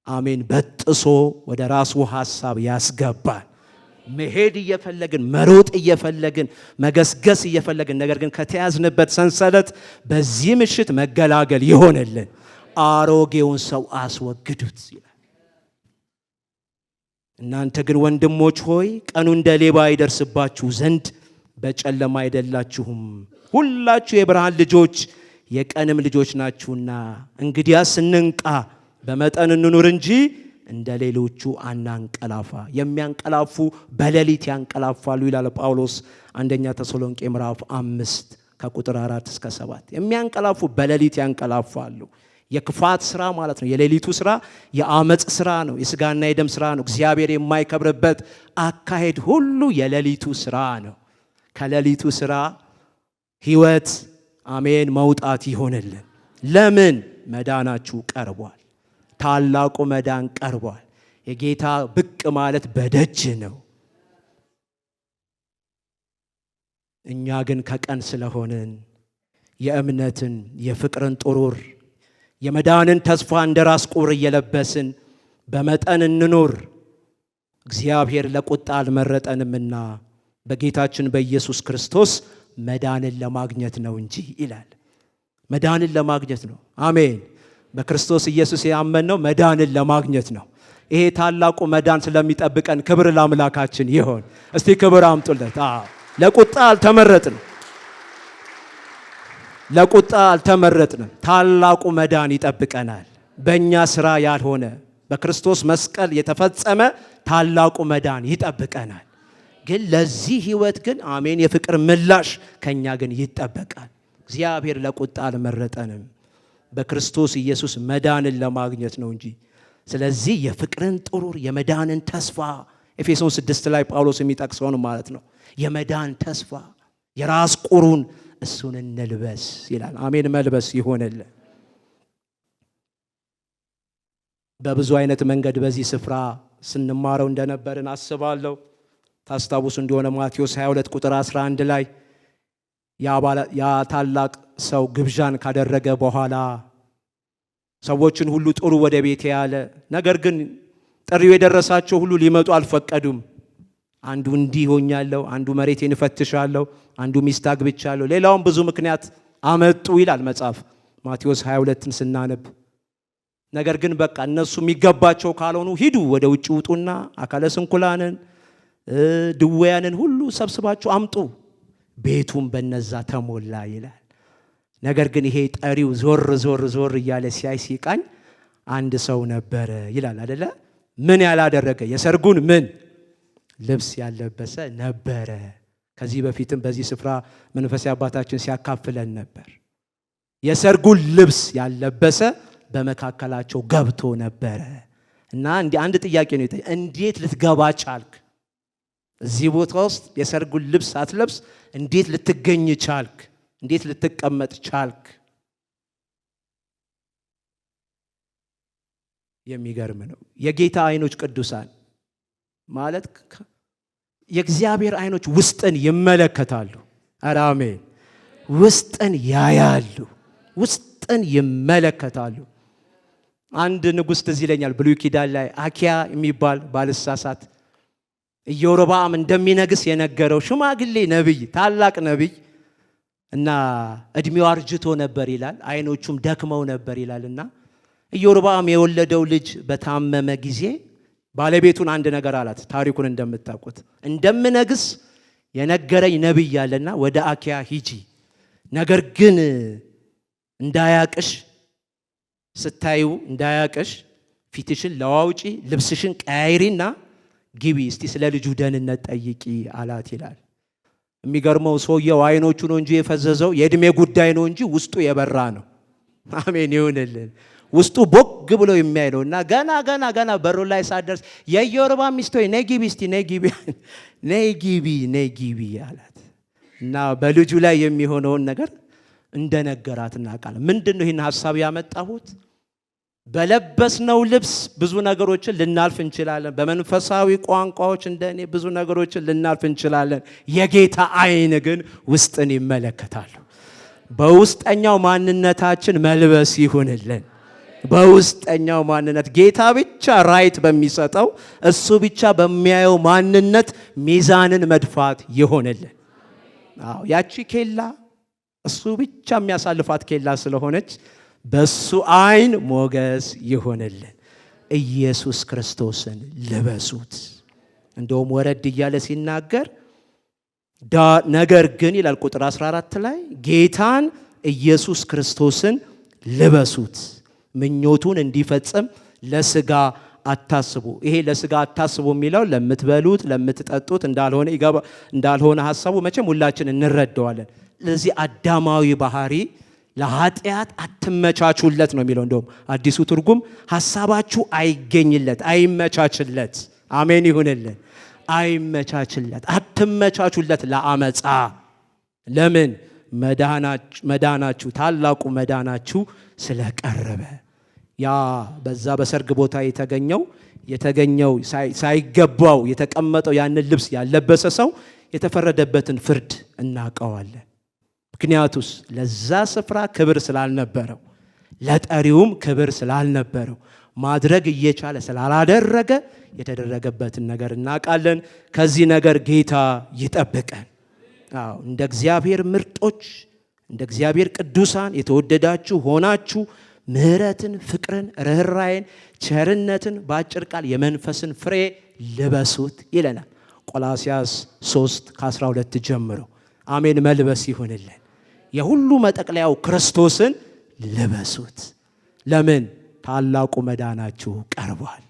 Speaker 1: አሜን በጥሶ ወደ ራሱ ሐሳብ ያስገባል። መሄድ እየፈለግን መሮጥ እየፈለግን መገስገስ እየፈለግን ነገር ግን ከተያዝንበት ሰንሰለት በዚህ ምሽት መገላገል ይሆነልን። አሮጌውን ሰው አስወግዱት ይላል። እናንተ ግን ወንድሞች ሆይ ቀኑ እንደ ሌባ ይደርስባችሁ ዘንድ በጨለማ አይደላችሁም፣ ሁላችሁ የብርሃን ልጆች የቀንም ልጆች ናችሁና። እንግዲያስ እንንቃ፣ በመጠን እንኑር እንጂ እንደ ሌሎቹ አናንቀላፋ። የሚያንቀላፉ በሌሊት ያንቀላፋሉ ይላል ጳውሎስ አንደኛ ተሰሎንቄ ምዕራፍ 5 ከቁጥር 4 እስከ 7። የሚያንቀላፉ በሌሊት ያንቀላፋሉ። የክፋት ስራ ማለት ነው። የሌሊቱ ስራ የአመጽ ስራ ነው። የስጋና የደም ስራ ነው። እግዚአብሔር የማይከብርበት አካሄድ ሁሉ የሌሊቱ ስራ ነው። ከሌሊቱ ስራ ህይወት አሜን መውጣት ይሆንልን። ለምን? መዳናችሁ ቀርቧል። ታላቁ መዳን ቀርቧል። የጌታ ብቅ ማለት በደጅ ነው። እኛ ግን ከቀን ስለሆንን የእምነትን የፍቅርን ጥሩር የመዳንን ተስፋ እንደ ራስ ቁር እየለበስን በመጠን እንኖር። እግዚአብሔር ለቁጣ አልመረጠንምና በጌታችን በኢየሱስ ክርስቶስ መዳንን ለማግኘት ነው እንጂ ይላል። መዳንን ለማግኘት ነው። አሜን። በክርስቶስ ኢየሱስ ያመንነው መዳንን ለማግኘት ነው። ይሄ ታላቁ መዳን ስለሚጠብቀን ክብር ለአምላካችን ይሆን። እስቲ ክብር አምጡለት። ለቁጣ አልተመረጥንም። ለቁጣ አልተመረጥንም። ታላቁ መዳን ይጠብቀናል። በእኛ ስራ ያልሆነ በክርስቶስ መስቀል የተፈጸመ ታላቁ መዳን ይጠብቀናል። ግን ለዚህ ህይወት ግን አሜን የፍቅር ምላሽ ከኛ ግን ይጠበቃል። እግዚአብሔር ለቁጣ አልመረጠንም። በክርስቶስ ኢየሱስ መዳንን ለማግኘት ነው እንጂ። ስለዚህ የፍቅርን ጥሩር የመዳንን ተስፋ ኤፌሶን 6 ላይ ጳውሎስ የሚጠቅሰውን ማለት ነው። የመዳን ተስፋ የራስ ቁሩን እሱን እንልበስ ይላል። አሜን መልበስ ይሆንልን። በብዙ አይነት መንገድ በዚህ ስፍራ ስንማረው እንደነበርን አስባለሁ። ታስታውሱ እንደሆነ ማቴዎስ 22 ቁጥር 11 ላይ ያ ታላቅ ሰው ግብዣን ካደረገ በኋላ ሰዎችን ሁሉ ጥሩ ወደ ቤቴ ያለ፣ ነገር ግን ጥሪው የደረሳቸው ሁሉ ሊመጡ አልፈቀዱም። አንዱ እንዲህ ሆኛለሁ፣ አንዱ መሬቴን እፈትሻለሁ፣ አንዱ ሚስት አግብቻለሁ፣ ሌላውም ብዙ ምክንያት አመጡ ይላል መጽሐፍ ማቴዎስ 22ን ስናነብ። ነገር ግን በቃ እነሱ የሚገባቸው ካልሆኑ ሂዱ፣ ወደ ውጭ ውጡና አካለ ስንኩላንን ድውያንን ሁሉ ሰብስባችሁ አምጡ፣ ቤቱም በነዛ ተሞላ ይላል። ነገር ግን ይሄ ጠሪው ዞር እያለ ሲቃኝ አንድ ሰው ነበረ ይላል አይደለ? ምን ያላደረገ የሰርጉን ምን ልብስ ያለበሰ ነበረ። ከዚህ በፊትም በዚህ ስፍራ መንፈሳዊ አባታችን ሲያካፍለን ነበር። የሰርጉን ልብስ ያለበሰ በመካከላቸው ገብቶ ነበረ እና አንድ ጥያቄ ነው። እንዴት ልትገባ ቻልክ? እዚህ ቦታ ውስጥ የሰርጉን ልብስ ሳትለብስ እንዴት ልትገኝ ቻልክ? እንዴት ልትቀመጥ ቻልክ? የሚገርም ነው። የጌታ አይኖች ቅዱሳን ማለት የእግዚአብሔር አይኖች ውስጥን ይመለከታሉ። ኧረ አሜን። ውስጥን ያያሉ፣ ውስጥን ይመለከታሉ። አንድ ንጉሥ ትዝ ይለኛል ብሉይ ኪዳን ላይ አኪያ የሚባል ባልሳሳት ኢዮርብዓም እንደሚነግስ የነገረው ሽማግሌ ነቢይ፣ ታላቅ ነቢይ እና እድሜው አርጅቶ ነበር ይላል፣ አይኖቹም ደክመው ነበር ይላልና ኢዮርብዓም የወለደው ልጅ በታመመ ጊዜ ባለቤቱን አንድ ነገር አላት። ታሪኩን እንደምታውቁት እንደምነግስ የነገረኝ ነቢይ ያለና ወደ አኪያ ሂጂ፣ ነገር ግን እንዳያቅሽ ስታዩ እንዳያቅሽ ፊትሽን ለዋውጪ፣ ልብስሽን ቀያይሪና ግቢ፣ እስቲ ስለ ልጁ ደህንነት ጠይቂ አላት ይላል። የሚገርመው ሰውየው አይኖቹ ነው እንጂ የፈዘዘው የእድሜ ጉዳይ ነው እንጂ ውስጡ የበራ ነው። አሜን ይሁንልን። ውስጡ ቦግ ብሎ የሚያይ ነው እና ገና በሩ ላይ ሳደርስ የኢዮርብዓም ሚስት ሆይ ነይ ግቢ፣ እስቲ ነይ ግቢ አላት እና በልጁ ላይ የሚሆነውን ነገር እንደነገራት እናውቃለን። ምንድን ነው ይህን ሀሳብ ያመጣሁት? በለበስነው ልብስ ብዙ ነገሮችን ልናልፍ እንችላለን። በመንፈሳዊ ቋንቋዎች እንደኔ ብዙ ነገሮችን ልናልፍ እንችላለን። የጌታ አይን ግን ውስጥን ይመለከታሉ። በውስጠኛው ማንነታችን መልበስ ይሁንልን። በውስጠኛው ማንነት ጌታ ብቻ ራይት በሚሰጠው እሱ ብቻ በሚያየው ማንነት ሚዛንን መድፋት ይሆንልን። አዎ ያቺ ኬላ እሱ ብቻ የሚያሳልፋት ኬላ ስለሆነች በሱ አይን ሞገስ ይሆንልን። ኢየሱስ ክርስቶስን ልበሱት። እንደውም ወረድ እያለ ሲናገር ነገር ግን ይላል ቁጥር 14 ላይ ጌታን ኢየሱስ ክርስቶስን ልበሱት፣ ምኞቱን እንዲፈጽም ለስጋ አታስቡ። ይሄ ለስጋ አታስቡ የሚለው ለምትበሉት ለምትጠጡት እንዳልሆነ ሐሳቡ መቼም ሁላችን እንረዳዋለን። ለዚህ አዳማዊ ባህሪ ለኃጢአት አትመቻቹለት ነው የሚለው። እንደውም አዲሱ ትርጉም ሐሳባችሁ አይገኝለት፣ አይመቻችለት። አሜን ይሁንልን። አይመቻችለት፣ አትመቻቹለት ለአመፃ። ለምን? መዳናችሁ ታላቁ መዳናችሁ ስለቀረበ። ያ በዛ በሰርግ ቦታ የተገኘው ሳይገባው የተቀመጠው ያንን ልብስ ያለበሰ ሰው የተፈረደበትን ፍርድ እናውቀዋለን። ምክንያቱስ ለዛ ስፍራ ክብር ስላልነበረው፣ ለጠሪውም ክብር ስላልነበረው፣ ማድረግ እየቻለ ስላላደረገ የተደረገበትን ነገር እናውቃለን። ከዚህ ነገር ጌታ ይጠብቀን። አዎ እንደ እግዚአብሔር ምርጦች፣ እንደ እግዚአብሔር ቅዱሳን የተወደዳችሁ ሆናችሁ ምሕረትን፣ ፍቅርን፣ ርኅራኄን፣ ቸርነትን በአጭር ቃል የመንፈስን ፍሬ ልበሱት ይለናል ቆላስያስ 3:12 ጀምሮ። አሜን መልበስ ይሁንልን። የሁሉ መጠቅለያው ክርስቶስን ልበሱት። ለምን? ታላቁ መዳናችሁ ቀርቧል።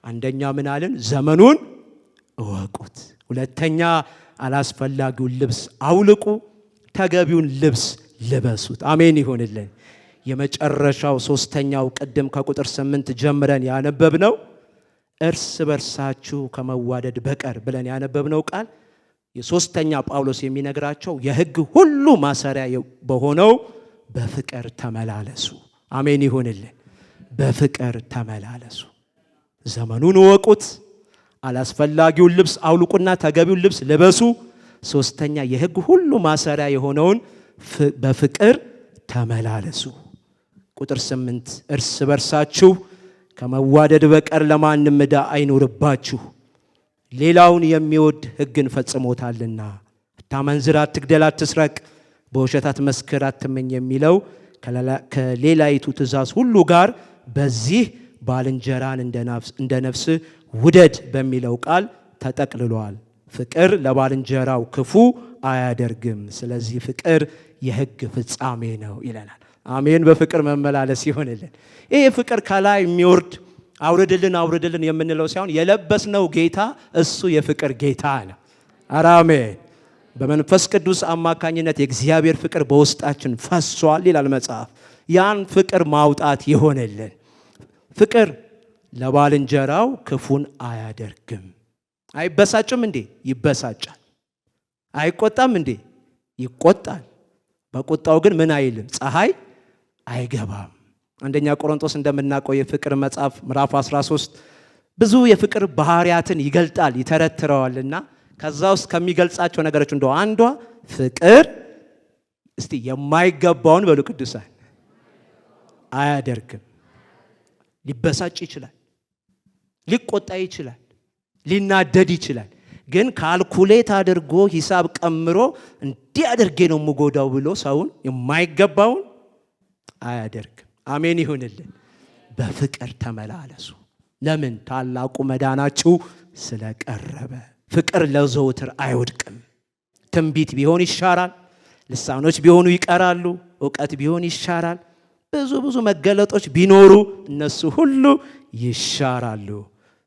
Speaker 1: አንደኛ ምን አለን? ዘመኑን እወቁት። ሁለተኛ አላስፈላጊውን ልብስ አውልቁ፣ ተገቢውን ልብስ ልበሱት። አሜን ይሁንልን። የመጨረሻው ሶስተኛው ቅድም ከቁጥር 8 ጀምረን ያነበብነው እርስ በርሳችሁ ከመዋደድ በቀር ብለን ያነበብነው ቃል የሶስተኛ ጳውሎስ የሚነግራቸው የሕግ ሁሉ ማሰሪያ በሆነው በፍቅር ተመላለሱ። አሜን ይሁንልን። በፍቅር ተመላለሱ። ዘመኑን እወቁት፣ አላስፈላጊውን ልብስ አውልቁና ተገቢውን ልብስ ልበሱ። ሶስተኛ የሕግ ሁሉ ማሰሪያ የሆነውን በፍቅር ተመላለሱ። ቁጥር 8 እርስ በርሳችሁ ከመዋደድ በቀር ለማንም ዕዳ አይኑርባችሁ፣ ሌላውን የሚወድ ሕግን ፈጽሞታልና። አታመንዝር፣ አትግደል፣ አትስረቅ፣ በውሸት አትመስክር፣ አትመኝ የሚለው ከሌላይቱ ትእዛዝ ሁሉ ጋር በዚህ ባልንጀራን እንደ ነፍስ ውደድ በሚለው ቃል ተጠቅልሏል። ፍቅር ለባልንጀራው ክፉ አያደርግም፣ ስለዚህ ፍቅር የሕግ ፍጻሜ ነው ይለናል። አሜን። በፍቅር መመላለስ ይሆንልን። ይህ ፍቅር ከላይ የሚወርድ አውርድልን የምንለው ሳይሆን የለበስነው ጌታ እሱ የፍቅር ጌታ ነው። አሜን። በመንፈስ ቅዱስ አማካኝነት የእግዚአብሔር ፍቅር በውስጣችን ፈሷል ይላል መጽሐፍ። ያን ፍቅር ማውጣት ይሆንልን። ፍቅር ለባልንጀራው ክፉን አያደርግም። አይበሳጭም እንዴ? ይበሳጫል። አይቆጣም እንዴ? ይቆጣል። በቁጣው ግን ምን አይልም? ፀሐይ አይገባም። አንደኛ ቆሮንቶስ እንደምናውቀው የፍቅር መጽሐፍ ምዕራፍ 13 ብዙ የፍቅር ባህሪያትን ይገልጣል ይተረትረዋልና ከዛ ውስጥ ከሚገልጻቸው ነገሮች እንደው አንዷ ፍቅር እስቲ የማይገባውን በሉ ቅዱሳን አያደርግም። ሊበሳጭ ይችላል፣ ሊቆጣ ይችላል፣ ሊናደድ ይችላል። ግን ካልኩሌት አድርጎ ሂሳብ ቀምሮ እንዲህ አድርጌ ነው የምጎዳው ብሎ ሰውን የማይገባውን አያደርግም። አሜን ይሁንልን። በፍቅር ተመላለሱ። ለምን? ታላቁ መዳናችሁ ስለቀረበ። ፍቅር ለዘውትር አይወድቅም። ትንቢት ቢሆን ይሻራል፣ ልሳኖች ቢሆኑ ይቀራሉ፣ እውቀት ቢሆን ይሻራል፣ ብዙ መገለጦች ቢኖሩ እነሱ ሁሉ ይሻራሉ።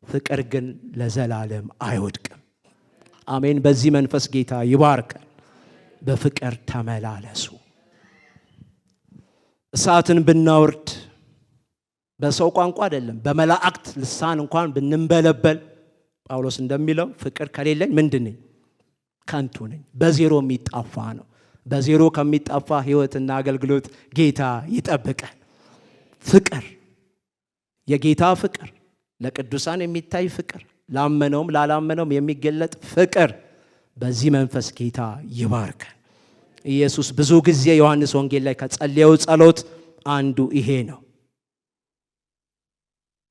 Speaker 1: ፍቅር ግን ለዘላለም አይወድቅም። አሜን። በዚህ መንፈስ ጌታ ይባርከን። በፍቅር ተመላለሱ። እሳትን ብናወርድ በሰው ቋንቋ አይደለም በመላእክት ልሳን እንኳን ብንንበለበል ጳውሎስ እንደሚለው ፍቅር ከሌለኝ ምንድን ነኝ? ከንቱ ነኝ። በዜሮ የሚጣፋ ነው። በዜሮ ከሚጣፋ ሕይወትና አገልግሎት ጌታ ይጠብቀን። ፍቅር፣ የጌታ ፍቅር፣ ለቅዱሳን የሚታይ ፍቅር፣ ላመነውም ላላመነውም የሚገለጥ ፍቅር፣ በዚህ መንፈስ ጌታ ይባርከን። ኢየሱስ ብዙ ጊዜ ዮሐንስ ወንጌል ላይ ከጸለየው ጸሎት አንዱ ይሄ ነው።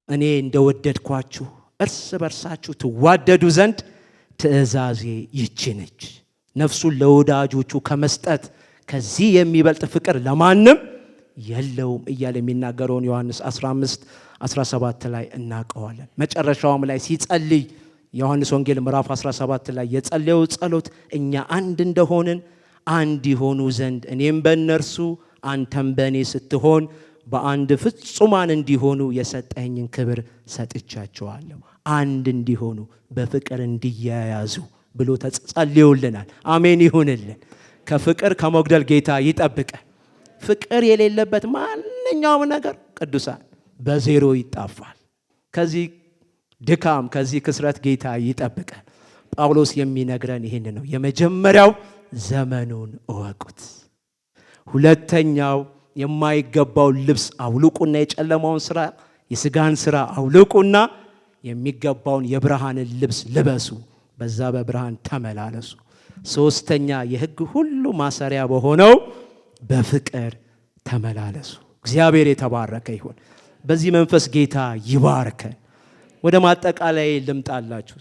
Speaker 1: እኔ እንደወደድኳችሁ እርስ በርሳችሁ ትዋደዱ ዘንድ ትእዛዜ ይህች ነች። ነፍሱን ለወዳጆቹ ከመስጠት ከዚህ የሚበልጥ ፍቅር ለማንም የለውም እያለ የሚናገረውን ዮሐንስ 15:17 ላይ እናውቀዋለን። መጨረሻውም ላይ ሲጸልይ ዮሐንስ ወንጌል ምዕራፍ 17 ላይ የጸለየው ጸሎት እኛ አንድ እንደሆንን አንድ ይሆኑ ዘንድ እኔም በእነርሱ አንተም በእኔ ስትሆን በአንድ ፍጹማን እንዲሆኑ የሰጠኝን ክብር ሰጥቻቸዋለሁ። አንድ እንዲሆኑ በፍቅር እንዲያያዙ ብሎ ተጸልዮልናል። አሜን ይሁንልን። ከፍቅር ከመጉደል ጌታ ይጠብቀን። ፍቅር የሌለበት ማንኛውም ነገር ቅዱሳን በዜሮ ይጣፋል። ከዚህ ድካም ከዚህ ክስረት ጌታ ይጠብቀን። ጳውሎስ የሚነግረን ይህን ነው። የመጀመሪያው ዘመኑን እወቁት። ሁለተኛው የማይገባውን ልብስ አውልቁና የጨለማውን ስራ የስጋን ስራ አውልቁና የሚገባውን የብርሃንን ልብስ ልበሱ፣ በዛ በብርሃን ተመላለሱ። ሶስተኛ የሕግ ሁሉ ማሰሪያ በሆነው በፍቅር ተመላለሱ። እግዚአብሔር የተባረከ ይሁን። በዚህ መንፈስ ጌታ ይባርከን። ወደ ማጠቃላይ ልምጣላችሁ።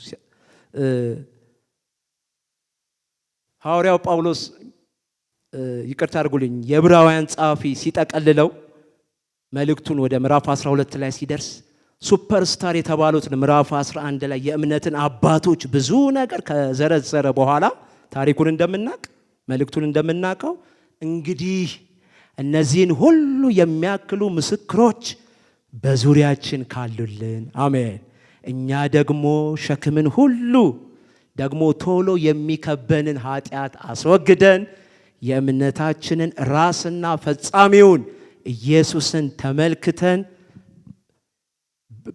Speaker 1: ሐዋርያው ጳውሎስ ይቅርታ አድርጉልኝ፣ የዕብራውያን ጸሐፊ ሲጠቀልለው መልእክቱን ወደ ምዕራፍ 12 ላይ ሲደርስ ሱፐርስታር የተባሉትን ምዕራፍ 11 ላይ የእምነትን አባቶች ብዙ ነገር ከዘረዘረ በኋላ ታሪኩን እንደምናቅ መልእክቱን እንደምናቀው እንግዲህ እነዚህን ሁሉ የሚያክሉ ምስክሮች በዙሪያችን ካሉልን፣ አሜን፣ እኛ ደግሞ ሸክምን ሁሉ ደግሞ ቶሎ የሚከበንን ኃጢአት አስወግደን የእምነታችንን ራስና ፈጻሚውን ኢየሱስን ተመልክተን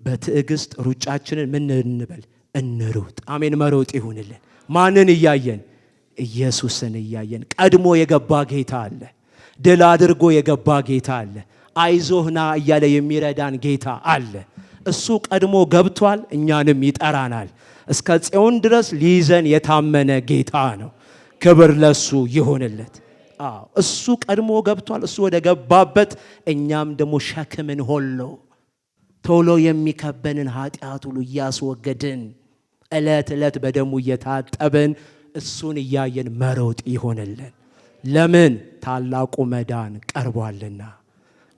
Speaker 1: በትዕግስት ሩጫችንን ምን እንበል? እንሩጥ። አሜን። መሮጥ ይሁንልን። ማንን እያየን? ኢየሱስን እያየን። ቀድሞ የገባ ጌታ አለ። ድል አድርጎ የገባ ጌታ አለ። አይዞህና እያለ የሚረዳን ጌታ አለ። እሱ ቀድሞ ገብቷል፣ እኛንም ይጠራናል። እስከ ጽዮን ድረስ ሊይዘን የታመነ ጌታ ነው። ክብር ለሱ ይሆንለት። እሱ ቀድሞ ገብቷል። እሱ ወደ ገባበት እኛም ደግሞ ሸክምን ሁሉ ቶሎ የሚከበንን ኃጢአት ሁሉ እያስወገድን ዕለት ዕለት በደሙ እየታጠብን እሱን እያየን መሮጥ ይሆንልን። ለምን? ታላቁ መዳን ቀርቧልና።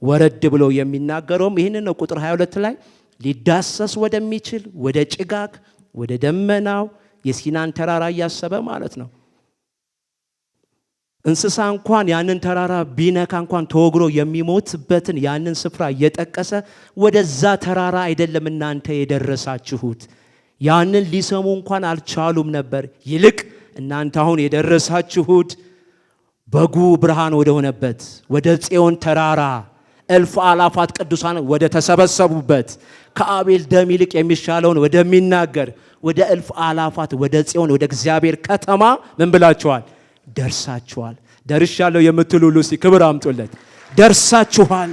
Speaker 1: ወረድ ብሎ የሚናገረውም ይህንን ነው። ቁጥር 22 ላይ ሊዳሰስ ወደሚችል ወደ ጭጋግ ወደ ደመናው የሲናን ተራራ እያሰበ ማለት ነው። እንስሳ እንኳን ያንን ተራራ ቢነካ እንኳን ተወግሮ የሚሞትበትን ያንን ስፍራ እየጠቀሰ ወደዛ ተራራ አይደለም እናንተ የደረሳችሁት። ያንን ሊሰሙ እንኳን አልቻሉም ነበር። ይልቅ እናንተ አሁን የደረሳችሁት በጉ ብርሃን ወደ ሆነበት ወደ ጽዮን ተራራ እልፍ አላፋት ቅዱሳን ወደ ተሰበሰቡበት ከአቤል ደም ይልቅ የሚሻለውን ወደሚናገር ወደ እልፍ አላፋት ወደ ጽዮን ወደ እግዚአብሔር ከተማ ምን ብላችኋል? ደርሳችኋል። ደርሻለሁ የምትሉ ሁሉ እስቲ ክብር አምጡለት። ደርሳችኋል።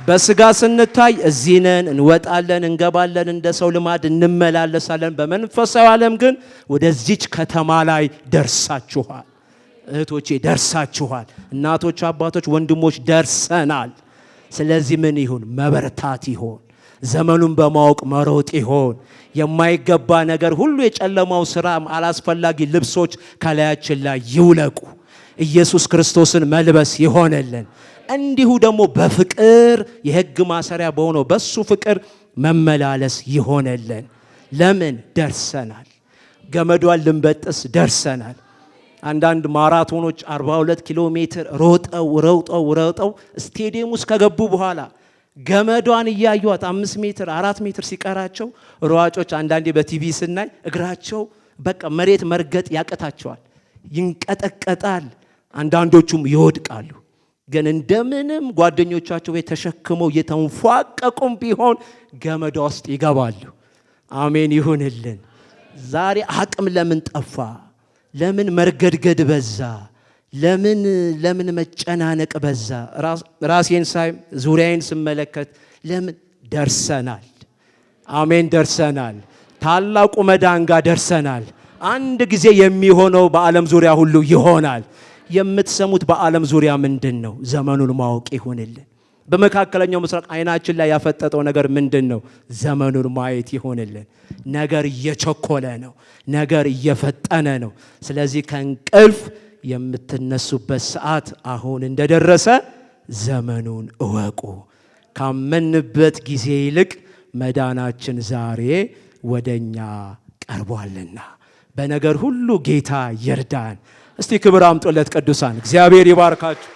Speaker 1: በስጋ ስንታይ እዚህ ነን፣ እንወጣለን፣ እንገባለን፣ እንደ ሰው ልማድ እንመላለሳለን። በመንፈሳዊ ዓለም ግን ወደዚች ከተማ ላይ ደርሳችኋል። እህቶቼ ደርሳችኋል። እናቶች፣ አባቶች፣ ወንድሞች ደርሰናል። ስለዚህ ምን ይሁን? መበርታት ይሆን፣ ዘመኑን በማወቅ መሮጥ ይሆን፣ የማይገባ ነገር ሁሉ የጨለማው ሥራ አላስፈላጊ ልብሶች ከላያችን ላይ ይውለቁ፣ ኢየሱስ ክርስቶስን መልበስ ይሆንልን። እንዲሁ ደግሞ በፍቅር የሕግ ማሰሪያ በሆነው በሱ ፍቅር መመላለስ ይሆንልን። ለምን? ደርሰናል። ገመዷን ልንበጥስ ደርሰናል። አንዳንድ ማራቶኖች 42 ኪሎ ሜትር ሮጠው ስቴዲየም ውስጥ ከገቡ በኋላ ገመዷን እያዩት 5 ሜትር 4 ሜትር ሲቀራቸው ሯጮች አንዳንዴ በቲቪ ስናይ እግራቸው በቃ መሬት መርገጥ ያቀታቸዋል፣ ይንቀጠቀጣል፣ አንዳንዶቹም ይወድቃሉ። ግን እንደምንም ጓደኞቻቸው ተሸክመው እየተንፏቀቁም ቢሆን ገመዷ ውስጥ ይገባሉ። አሜን ይሁንልን። ዛሬ አቅም ለምን ጠፋ? ለምን መርገድገድ በዛ? ለምን መጨናነቅ በዛ? ራሴን ሳይ ዙሪያዬን ስመለከት ለምን ደርሰናል። አሜን ደርሰናል። ታላቁ መዳን ጋር ደርሰናል። አንድ ጊዜ የሚሆነው በዓለም ዙሪያ ሁሉ ይሆናል። የምትሰሙት በዓለም ዙሪያ ምንድን ነው? ዘመኑን ማወቅ ይሆንልን። በመካከለኛው ምስራቅ አይናችን ላይ ያፈጠጠው ነገር ምንድን ነው? ዘመኑን ማየት ይሆንልን። ነገር እየቸኮለ ነው። ነገር እየፈጠነ ነው። ስለዚህ ከእንቅልፍ የምትነሱበት ሰዓት አሁን እንደደረሰ ዘመኑን እወቁ። ካመንበት ጊዜ ይልቅ መዳናችን ዛሬ ወደኛ ቀርቧልና በነገር ሁሉ ጌታ ይርዳን። እስቲ ክብር አምጡለት ቅዱሳን። እግዚአብሔር ይባርካችሁ።